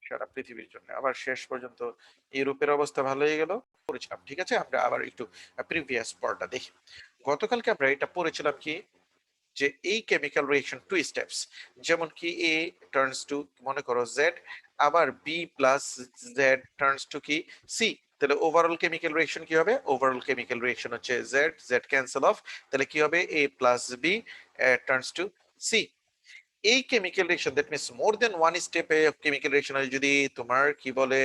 সারা পৃথিবীর জন্য। আবার শেষ পর্যন্ত ইউরোপের অবস্থা ভালো হয়ে গেল পড়েছিলাম। ঠিক আছে, আমরা আবার একটু প্রিভিয়াস পার্টটা দেখি। গতকালকে আমরা এটা পড়েছিলাম কি, যে এই কেমিক্যাল রিঅ্যাকশন টু স্টেপস, যেমন কি এ টার্নস টু মনে করো জেড, আবার B plus Z turns to কি সি। তাহলে ওভারঅল কেমিক্যাল রিঅ্যাকশন কি হবে? ওভারঅল কেমিক্যাল রিঅ্যাকশন হচ্ছে জেড জেড ক্যান্সেল অফ, তাহলে কি হবে A plus B turns to C. এই chemical reaction that means more than one স্টেপে কেমিক্যাল রিঅ্যাকশন হয়, যদি তোমার কি বলে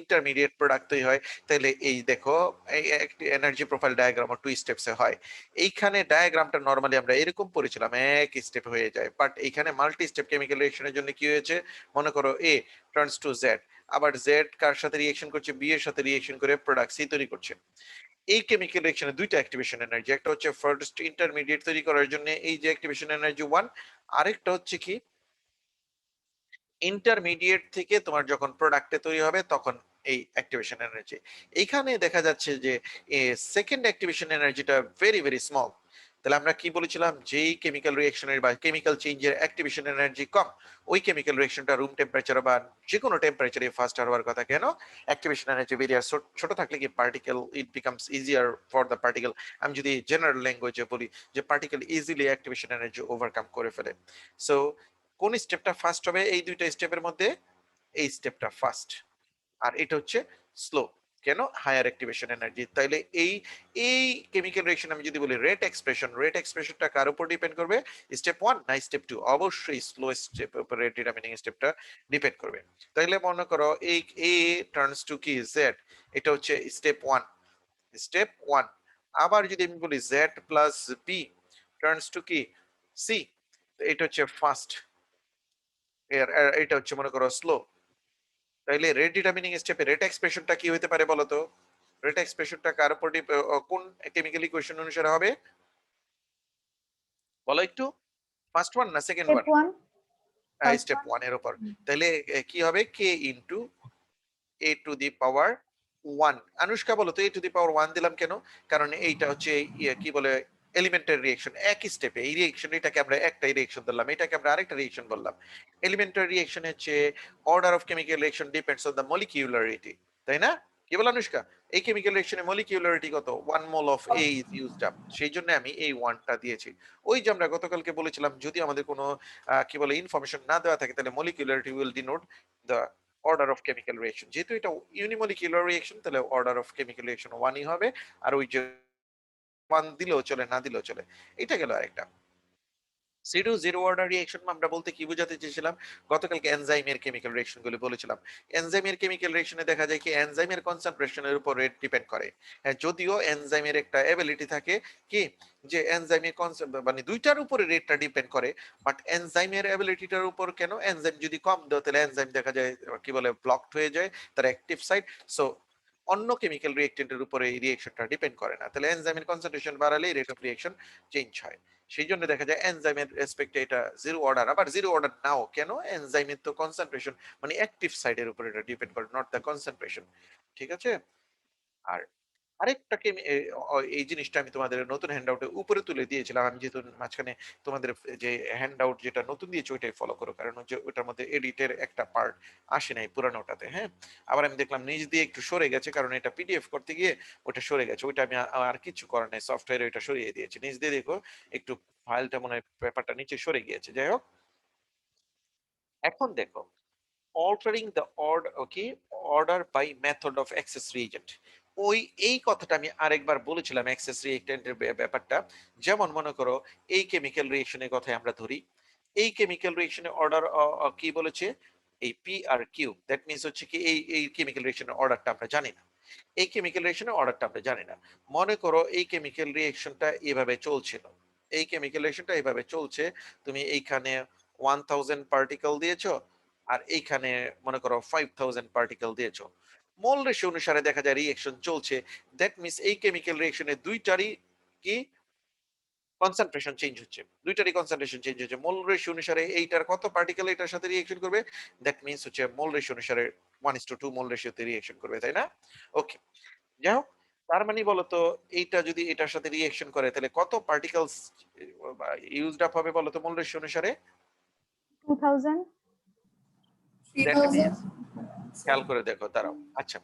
ইন্টারমিডিয়েট প্রোডাক্ট তৈরি হয়, তাহলে এই দেখো এই একটি এনার্জি প্রোফাইল ডায়াগ্রাম টু স্টেপসে হয়। এইখানে ডায়াগ্রামটা নরমালি আমরা এরকম পড়েছিলাম, এক স্টেপ হয়ে যায়, বাট এইখানে মাল্টি স্টেপ কেমিক্যাল রিঅ্যাকশনের জন্য কি হয়েছে, মনে করো এ টার্নস টু জেড, আবার জেড কার সাথে রিঅ্যাকশন করছে, বি এর সাথে রিঅ্যাকশন করে প্রোডাক্ট সি তৈরি করছে। এই কেমিক্যাল রিঅ্যাকশনে দুইটা অ্যাক্টিভেশন এনার্জি, একটা হচ্ছে ফার্স্ট ইন্টারমিডিয়েট তৈরি করার জন্য এই যে অ্যাক্টিভেশন এনার্জি 1, আরেকটা হচ্ছে কি ইন্টারমিডিয়েট থেকে তোমার যখন প্রোডাক্টে তৈরি হবে তখন এই অ্যাক্টিভেশন এনার্জি। এইখানে দেখা যাচ্ছে যে সেকেন্ড অ্যাক্টিভেশন এনার্জিটা ভেরি ভেরি স্মল। তাহলে আমরা কি বলেছিলাম, যেই কেমিক্যাল রিঅ্যাকশনের বা কেমিক্যাল চেঞ্জের অ্যাক্টিভেশন এনার্জি কম, ওই কেমিক্যাল রিঅ্যাকশনটা রুম টেম্পারেচার বা যে কোনো টেম্পারেচারে ফাস্ট হওয়ার কথা। কেন? অ্যাক্টিভেশন এনার্জি ভেরি ছোট থাকলে কি particle it becomes easier for the particle. আমি যদি জেনারেল ল্যাঙ্গুয়েজে বলি যে particle easily activation energy overcome করে ফেলে। সো কোন স্টেপটা ফার্স্ট হবে এই দুইটা স্টেপের মধ্যে? এই স্টেপটা ফার্স্ট, আর এটা হচ্ছে স্লো। কেন? Higher activation energy. তাইলে এই এই কেমিক্যাল রিঅ্যাকশন আমি যদি বলি রেট এক্সপ্রেশনটা কার উপর ডিপেন্ড করবে? স্টেপ 1 না স্টেপ 2? অবশ্যই স্লো স্টেপ উপর রেট ডিটারমিনিং স্টেপটা ডিপেন্ড করবে। তাইলে মনে করো এই এ টার্নস টু কি জেড, এটা হচ্ছে স্টেপ 1, স্টেপ 1। আবার যদি আমি বলি Z plus B turns to কি সি, এটা হচ্ছে ফার্স্ট, এটা হচ্ছে মনে করো স্লো। তাইলে রেট ডিটারমিনিং স্টেপে রেট এক্সপ্রেশনটা কি হতে পারে বলো তো? রেট এক্সপ্রেশনটা কার উপর কোন কেমিক্যাল ইকুয়েশন অনুসারে হবে বলো একটু? ফার্স্ট ওয়ান না second step one? 1, first step 1 এর উপর। তাহলে কি হবে? কে into A to the power 1। Anushka বলো তো এ টু দি পাওয়ার 1 দিলাম কেন? কারণ এইটা হচ্ছে কি বলে এলিমেন্টারি রিঅ্যাকশন, একই স্টেপে এই রিঅ্যাকশন, এটাকে আমরা একটা রিঅ্যাকশন ধরলাম, এটাকে আমরা আরেকটা রিঅ্যাকশন বললাম। এলিমেন্টারি রিঅ্যাকশন হচ্ছে order of chemical reaction depends on the molecularity, তাই না? কি বল আনুষ্কা? এই কেমিক্যাল রিঅ্যাকশনে মলিকিউলারিটি কত? 1 mole of A is used up, সেই জন্য আমি এই 1টা দিয়েছি। ওই যে আমরা গতকালকে বলেছিলাম যদি আমাদের কোনো কি বলে ইনফরমেশন না দেওয়া থাকে তাহলে molecularity will denote the order of chemical reaction. যেহেতু এটা ইউনিমলিকুলার রিঅ্যাকশন তাহলে অর্ডার অফ কেমিক্যাল রিঅ্যাকশন 1ই হবে। আর ওই যে 1 দিলেও চলে না দিলেও চলে। এটা গেল আরেকটা। সিডো জিরো অর্ডার রিঅ্যাকশন আমরা বলতে কি বোঝাতে চেয়েছিলাম? গতকালকে এনজাইমের কেমিক্যাল রিঅ্যাকশন গুলো বলেছিলাম। এনজাইমের কেমিক্যাল রিঅ্যাকশনে দেখা যায় কি এনজাইমের কনসেন্ট্রেশনের উপর রেট ডিপেন্ড করে। হ্যাঁ, যদিও এনজাইমের একটা এবিলিটি থাকে কি, যে এনজাইমের মানে দুইটার উপরে রেটটা ডিপেন্ড করে, বাট এনজাইমের এবিলিটিটার উপর কেন? এনজাইম যদি কম দাও তাহলে এনজাইম দেখা যায় কি বলে ব্লকড হয়ে যায় তার অ্যাক্টিভ সাইট। সো অন্য কেমিক্যাল রিঅ্যাক্টেন্টের উপরে এই রিঅ্যাকশনটা ডিপেন্ড করে না। তাহলে এনজাইমের কনসেন্ট্রেশন বাড়ালে রেট অফ রিঅ্যাকশন চেঞ্জ হয়। সেই জন্য দেখা যায় এনজাইমের রেসপেক্টে এটা জিরো অর্ডার। আবার জিরো অর্ডার নাও কেন? এনজাইমের তো কনসেন্ট্রেশন মানে অ্যাক্টিভ সাইডের উপর এটা ডিপেন্ড করে, নট দ্য কনসেন্ট্রেশন। ঠিক আছে? আর আরেকটা এই জিনিসটা আমি তোমাদের নতুন হ্যান্ডআউটে উপরে তুলে দিয়েছিলাম। আমি যেহেতু মাঝখানে তোমাদের যে হ্যান্ডআউট যেটা নতুন দিয়েছি ওইটাই ফলো করো, কারণ হচ্ছে ওটার মধ্যে এডিটের একটা পার্ট আসে নাই পুরানোটাতে। হ্যাঁ, আবার আমি দেখলাম নিচ দিয়ে একটু সরে গেছে, কারণ এটা পিডিএফ করতে গিয়ে ওটা সরে গেছে। ওইটা আমি আর কিছু করার নাই, সফটওয়্যারে ওইটা সরিয়ে দিয়েছি। নিচ দিয়ে দেখো একটু ফাইলটা মনে হয় পেপারটা নিচে সরে গিয়েছে। যাই হোক, এখন দেখো altering the order, okay, order by method of excess reagent। ওই এই কথাটা আমি আরেকবার বলেছিলাম এক্সেস রিঅ্যাক্টেন্টের ব্যাপারটা। যেমন মনে করো এই কেমিক্যাল রিঅ্যাকশনের কথাই আমরা ধরি, এই কেমিক্যাল রিঅ্যাকশনের অর্ডার কি বলেছে? এই পি আর কিউ, দ্যাট মিন্স হচ্ছে কি এই কেমিক্যাল রিঅ্যাকশনের অর্ডারটা আমরা জানি না। এই কেমিক্যাল রিঅ্যাকশনের অর্ডারটা আমরা জানি না। মনে করো এই কেমিক্যাল রিঅ্যাকশনটা এভাবে চলছিল, এই কেমিক্যাল রিঅ্যাকশনটা এভাবে চলছে, তুমি এইখানে 1000 পার্টিকেল দিয়েছো আর এইখানে মনে করো 5000 পার্টিকেল দিয়েছো। মোল রেশিও অনুসারে দেখা যায় রিঅ্যাকশন চলছে। দ্যাট মিন্স এই কেমিক্যাল রিঅ্যাকশনে দুইটারই কি কনসেন্ট্রেশন চেঞ্জ হচ্ছে, দুইটারই কনসেন্ট্রেশন চেঞ্জ হচ্ছে। মোল রেশিও অনুসারে এইটার কত পার্টিকেল এটার সাথে রিঅ্যাকশন করবে, দ্যাট মিন্স হচ্ছে মোল রেশিও অনুসারে 1:2 মোল রেশিওতে রিঅ্যাকশন করবে, তাই না? ওকে, যাই হোক, তার মানে বলতো এইটা যদি এটার সাথে রিঅ্যাকশন করে তাহলে কত পার্টিকেলস ইউজড আপ হবে বলতো মোল রেশিও অনুসারে? 2000, দ্যাট 3000, মিন্স খেয়াল করে দেখো, দাঁড়াও। আচ্ছা,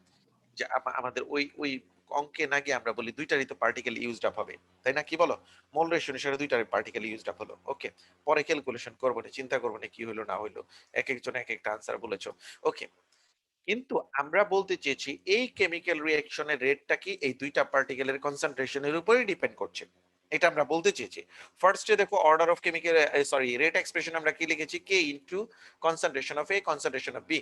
যে আমাদের ওই ওই অঙ্কে না গিয়ে আমরা বলি দুইটারই তো পার্টিকেল ইউজড আপ হবে, তাই না? কি বলো? মোল রেশিও অনুসারে দুইটারই পার্টিকেল ইউজড আপ হলো। ওকে, পরে ক্যালকুলেশন করবো না, চিন্তা করবো না কি হলো না হইলো, এক একজন এক একটা আনসার বলেছো। ওকে, কিন্তু আমরা বলতে চেয়েছি এই কেমিক্যাল রিঅ্যাকশনের রেটটা কি এই দুইটা পার্টিকেলের কনসেন্ট্রেশনের উপরেই ডিপেন্ড করছে, এটা আমরা বলতে চেয়েছি। ফার্স্টে দেখো order of chemical, sorry, rate expression আমরা কি লিখেছি? K into concentration of A, concentration of B.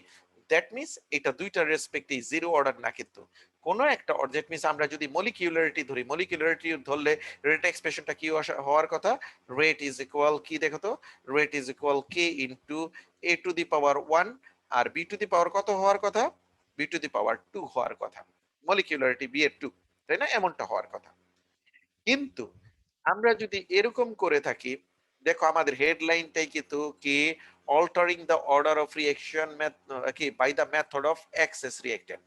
That means এটা দুইটার রেসপেক্টে জিরো অর্ডার না, কিন্তু কোনো একটা অর্ডার। দ্যাট মিন্স আমরা যদি মলিকিউলারিটি ধরি, মলিকিউলারিটি ধরলে রেট এক্সপ্রেশনটা কি হওয়ার কথা? রেট ইজ ইকুয়াল কি দেখো তো? Rate is equal k into A to the power 1 আর বি টু দি পাওয়ার কত হওয়ার কথা? বি টু দি পাওয়ার 2 হওয়ার কথা। মলিকিউলারিটি বি এর 2, তাই না? এমনটা হওয়ার কথা। কিন্তু আমরা যদি এরকম করে থাকি, দেখো আমাদের হেডলাইনটাই কিন্তু কি, altering the order of reaction কি by the method of excess reactant।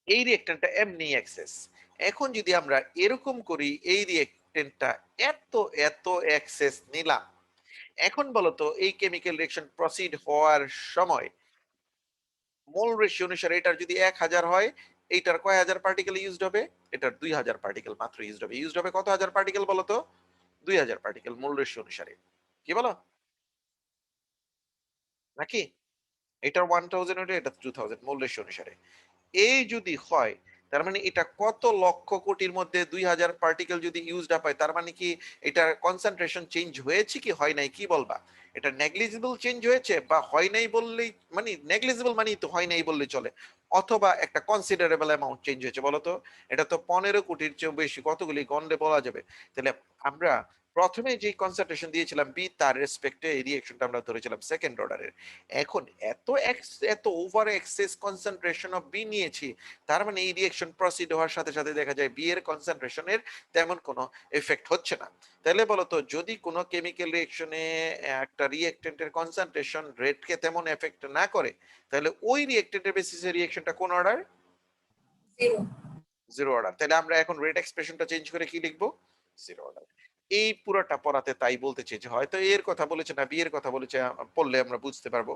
এই রিঅ্যাকট্যান্টটা এমনি এক্সেস। এখন যদি আমরা এরকম করি, এই রিঅ্যাকট্যান্টটা এত এত এক্সেস নিলাম, এখন বলতো এই কেমিক্যাল রিঅ্যাকশন প্রসিড হওয়ার সময় মোল রেশিও অনুসারে এটার যদি 1000 হয়, এইটার কয় হাজার পার্টিকেল ইউজড হবে? এটার 2000 পার্টিকেল মাত্র ইউজড হবে। ইউজড হবে কত হাজার পার্টিকেল বলো তো? 2000 পার্টিকেল মোল রেশিও অনুসারে। কি বলো? নাকি? এটার 1000 ওটা, এটা 2000 মোল রেশিও অনুসারে। এই যদি হয়, তার মানে এটা কত লক্ষ কোটির মধ্যে 2000 পার্টিকেল যদি ইউজড আপ হয়, তার মানে কি এটার কনসেন্ট্রেশন চেঞ্জ হয়েছে কি হয় নাই? কি বলবা? এটা নেগলিজিবল চেঞ্জ হয়েছে, বা হয় নাই বললেই, মানে নেগলিজিবল মানেই তো হয় নাই বললেই চলে, অথবা একটা কনসিডারেবল অ্যামাউন্ট চেঞ্জ হয়েছে। বলো তো, এটা তো 15 কোটির চেয়ে বেশি, কতগুলি গন্ডে বলা যাবে। তাহলে আমরা প্রথমে যে কনসেন্ট্রেশন দিয়েছিলাম বি, তার রেসপেক্টে এই রিঅ্যাকশনটা আমরা ধরেছিলাম সেকেন্ড অর্ডারের। এখন এত over excess concentration of B নিয়েছি, তার মানে এই রিঅ্যাকশন প্রসিড হওয়ার সাথে সাথে দেখা যায় বি এর কনসেন্ট্রেশনের তেমন কোনো এফেক্ট হচ্ছে না। তাহলে বলতো, যদি কোনো কেমিক্যাল রিঅ্যাকশনে একটা রিঅ্যাকট্যান্টের কনসেন্ট্রেশন রেটকে তেমন এফেক্ট না করে, তাহলে ওই রিঅ্যাকট্যান্টের বেসিসে রিঅ্যাকশনটা কোন অর্ডার? জিরো। Zero order. তাহলে আমরা এখন রেট এক্সপ্রেশনটা চেঞ্জ করে কি লিখবো? Zero order. এই পুরোটা পড়াতে তাই বলতে চেয়েছি, হয়তো এর কথা বলেছে না বি এর কথা বলেছে, পড়লে আমরা বুঝতে পারবো।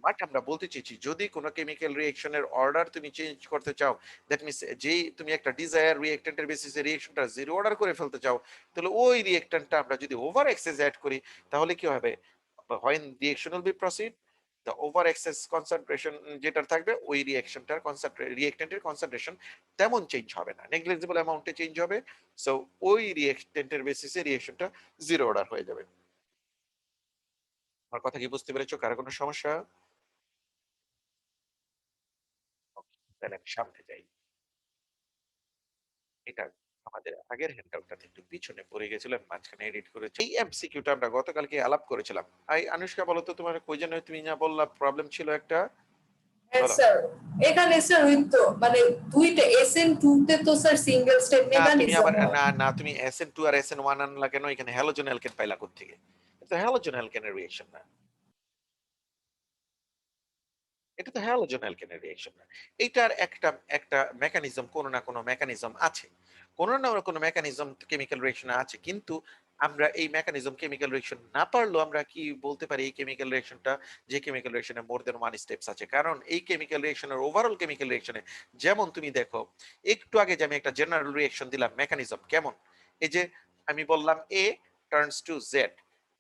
বাট আমরা বলতে চেয়েছি, যদি কোনো কেমিক্যাল রিঅ্যাকশনের অর্ডার তুমি চেঞ্জ করতে চাও, দ্যাট মিন্স যেই তুমি একটা ডিজায়ার রিঅ্যাকট্যান্টের বেসিসে রিঅ্যাকশনটা জিরো অর্ডার করে ফেলতে চাও, তাহলে ওই রিঅ্যাকট্যান্টটা আমরা যদি ওভার এক্সেস অ্যাড করি, তাহলে কি হবে? when reaction will be proceed, the over excess concentration যেটা থাকবে ওই রিঅ্যাকশনটার রিঅ্যাকট্যান্টের কনসেন্ট্রেশন তেমন চেঞ্জ হবে না, নেগলিজিবল অ্যামাউন্টে চেঞ্জ হবে। সো ওই রিঅ্যাকট্যান্টের বেসিসে রিঅ্যাকশনটা জিরো অর্ডার হয়ে যাবে। আমার কথা কি বুঝতে পেরেছো? কারো কোনো সমস্যা? Okay, তাহলে আমি সামনে যাই। এটা আমাদের আগের হ্যান্ডআউটটাতে একটু পিছনে পড়ে গেছিল, আমি মাঝখানে এডিট করেছি। এই এমসিকিউটা আমরা গতকালকে আলাপ করেছিলাম। আনুষ্কা বলো তো, তোমার কই যেন তুমি না বললা প্রবলেম ছিল একটা? হ্যাঁ বলো। স্যার, এখানে স্যার ওই তো মানে দুইটা SN2 তে তো স্যার সিঙ্গেল স্টেপ না তুমি মেকানিজম আবার হয়। না তুমি SN2 আর SN1 আনলা কেন? এখানে হ্যালোজেন অ্যালকেন পাইলা কোত্থেকে? এটা হ্যালোজেন অ্যালকেনের রিঅ্যাকশন না, এটা তো হ্যালোজেন অ্যালকেনের রিঅ্যাকশন না। এইটার একটা একটা মেকানিজম, কোনো না কোনো মেকানিজম আছে, কোনো না কোনো মেকানিজম কেমিক্যাল রিঅ্যাকশনে আছে। কিন্তু আমরা এই মেকানিজম কেমিক্যাল রিঅ্যাকশন না পারলেও আমরা কি বলতে পারি, এই কেমিক্যাল রিঅ্যাকশনটা, যে কেমিক্যাল রিঅ্যাকশনে মোর দেন ওয়ান স্টেপস আছে। কারণ এই কেমিক্যাল রিঅ্যাকশনের ওভারঅল কেমিক্যাল রিঅ্যাকশনে, যেমন তুমি দেখো একটু আগে যে আমি একটা জেনারেল রিঅ্যাকশন দিলাম, মেকানিজম কেমন? এই যে আমি বললাম এ টার্নস টু জেড,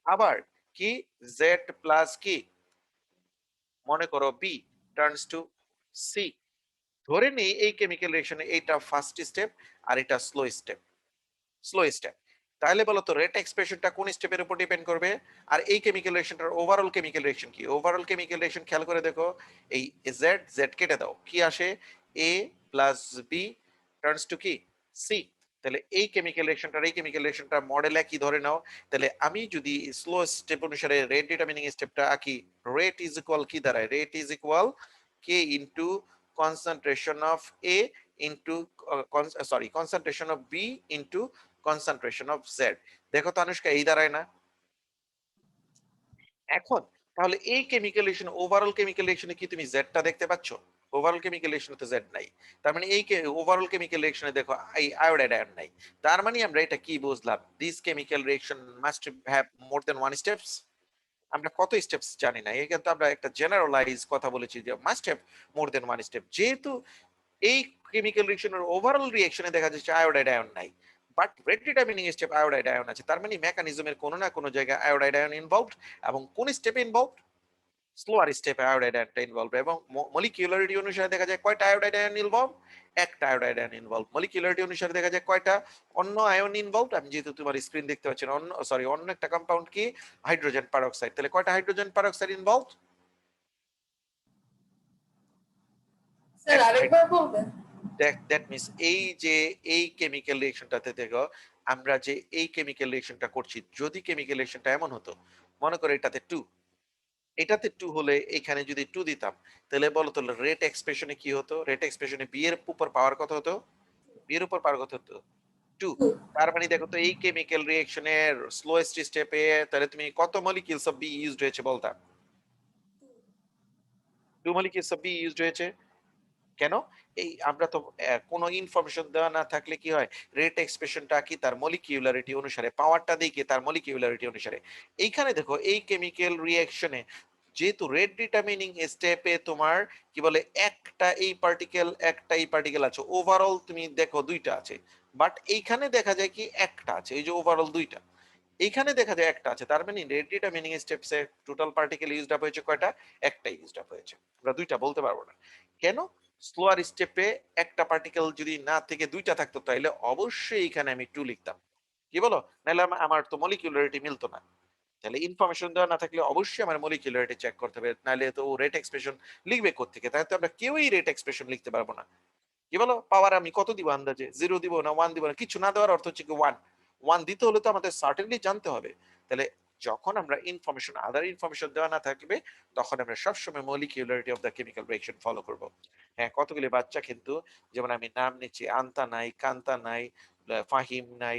আবার কি জেড প্লাস কি, মনে করো বি টার্নস টু সি। ধরে নেই এই কেমিক্যাল রিঅ্যাকশনে এইটা ফার্স্ট স্টেপ আর এটা স্লো স্টেপ। তাহলে বলো তো রেট এক্সপ্রেশনটা কোন স্টেপের উপর ডিপেন্ড করবে? আর এই কেমিক্যাল রিঅ্যাকশনটার ওভারঅল কেমিক্যাল রিঅ্যাকশন কি? ওভারঅল কেমিক্যাল রিঅ্যাকশন খেয়াল করে দেখো, এই জেড জেড কেটে দাও, কি আসে? এ প্লাস বি টার্নস টু কি, সি। তাহলে এই কেমিক্যাল রিঅ্যাকশনটার এই কেমিক্যাল রিঅ্যাকশনটা মডেল একই ধরে নাও। তাহলে আমি যদি স্লো স্টেপ অনুসারে রেট ডিটারমিনিং স্টেপটা আঁকি, রেট ইজ ইকুয়াল কি দাঁড়ায়? Rate is equal k into concentration of A into sorry concentration of B into concentration of Z. দেখো তো আনুষ্কা, এই দাঁড়ায় না? এখন তাহলে এই কেমিক্যাল রিঅ্যাকশন, ওভারঅল কেমিক্যাল রিঅ্যাকশনে কি তুমি জেডটা দেখতে পাচ্ছ? ওভারঅল কেমিক্যাল রিঅ্যাকশনে তো জেড নাই। তার মানে এই ওভারঅল কেমিক্যাল রিঅ্যাকশনে দেখো এই আয়োডাইড আয়ন নাই। তার মানে আমরা এটা কি বুঝলাম? This chemical reaction must have more than one steps. আমরা কত স্টেপস জানি না। এই কিন্তু আমরা একটা জেনারেলাইজ কথা বলেছি যে must have more than one step. যেহেতু এই কেমিক্যাল রিঅ্যাকশনের ওভারঅল রিঅ্যাকশনে দেখা যাচ্ছে আয়োডাইড আয়ন নাই। But rate determining step iodide ion আছে। তার মানে মেকানিজমের কোনো না কোনো জায়গায় আয়োডাইড আয়ন ইনভলভড এবং কোন স্টেপে ইনভলভড? স্লোয়ার স্টেপে আয়োডাইড আয়নটা ইনভলভ এবং মলিকিউলারিটি অনুসারে দেখা যায় কয়টা আয়োডাইড আয়ন ইনভলভ? একটা আয়োডাইড আয়ন ইনভলভ। মলিকিউলারিটি অনুসারে দেখা যায় কয়টা অন্য আয়ন ইনভলভ? আমি যেহেতু তোমার স্ক্রিন দেখতে পাচ্ছি না, অন্য একটা কম্পাউন্ড কি হাইড্রোজেন পারঅক্সাইড। তাহলে কয়টা হাইড্রোজেন পারঅক্সাইড ইনভলভ? স্যার একটা। আরেকবার বলবেন? দ্যাট মিনস এই যে এই কেমিক্যাল রিঅ্যাকশনটাতে দেখো আমরা যে এই কেমিক্যাল রিঅ্যাকশনটা করছি, যদি কেমিক্যাল রিঅ্যাকশনটা এমন হতো, মনে করো এটাতে 2, এটাতে 2 হলে এখানে যদি 2 দিতাম, তাহলে বলো তো রেট এক্সপ্রেশনে কি হতো? রেট এক্সপ্রেশনে বি এর উপর পাওয়ার কত হতো? বি এর উপর পাওয়ার কত হতো? 2। তার মানে দেখো তো এই কেমিক্যাল রিঅ্যাকশনের স্লোয়েস্ট স্টেপে তাহলে তুমি কত মলিকিউলস অফ বি ইউজড হয়েছে বলতা? 2 মলিকিউলস অফ বি ইউজড হয়েছে। কেন? এই আমরা তো কোনো ইনফরমেশন দেওয়া না থাকলে কি হয়? রেট এক্সপ্রেশনটা কি তার মলিকিউলারিটি অনুসারে, পাওয়ারটা দেই কি তার মলিকিউলারিটি অনুসারে। এইখানে দেখো এই কেমিক্যাল রিঅ্যাকশনে যেহেতু রেট ডিটারমিনিং স্টেপে তোমার কি বলে একটা এই পার্টিকেল আছে। ওভারঅল তুমি দেখো ২ টা আছে। বাট এইখানে দেখা যায় কি একটা আছে। এই যে ওভারঅল ২ টা। এইখানে দেখা যায় একটা আছে। তার মানে রেট ডিটারমিনিং স্টেপস এ টোটাল পার্টিকেল ইউজড আপ হয়েছে কয়টা? একটাই ইউজড আপ হয়েছে। আমরা ২ টা বলতে পারবো না। কেন? স্লোয়ার স্টেপে একটা পার্টিকেল যদি না থেকে ২ টা থাকতো তাইলে অবশ্যই এখানে আমি 2 লিখতাম। কি বলো? নাইলে আমার তো মলিকিউলারিটি মিলতো না। তাহলে ইনফরমেশন দেওয়া না থাকলে অবশ্যই আমার মলিকিউলারিটি চেক করতে হবে। নাইলে তো ও রেট এক্সপ্রেশন লিখবে কোত্থেকে? তাহলে তো আমরা কেউই রেট এক্সপ্রেশন লিখতে পারবো না। কি বলো? পাওয়ার আমি কত দিব আন্দাজে? 0 দিব না 1 দিব না। কিছু না দেওয়ার অর্থ হচ্ছে কি 1। 1 দিতে হলে তো আমাদের সার্টেনলি জানতে হবে। তাহলে যখন আমরা আদার ইনফরমেশন দেওয়া না থাকবে, তখন আমরা সবসময় molecularity of the chemical reaction follow করব। হ্যাঁ, কতগুলি বাচ্চা কিন্তু যেমন আমি নাম নিচ্ছি আন্তা নাই, কান্তা নাই, ফাহিম নাই,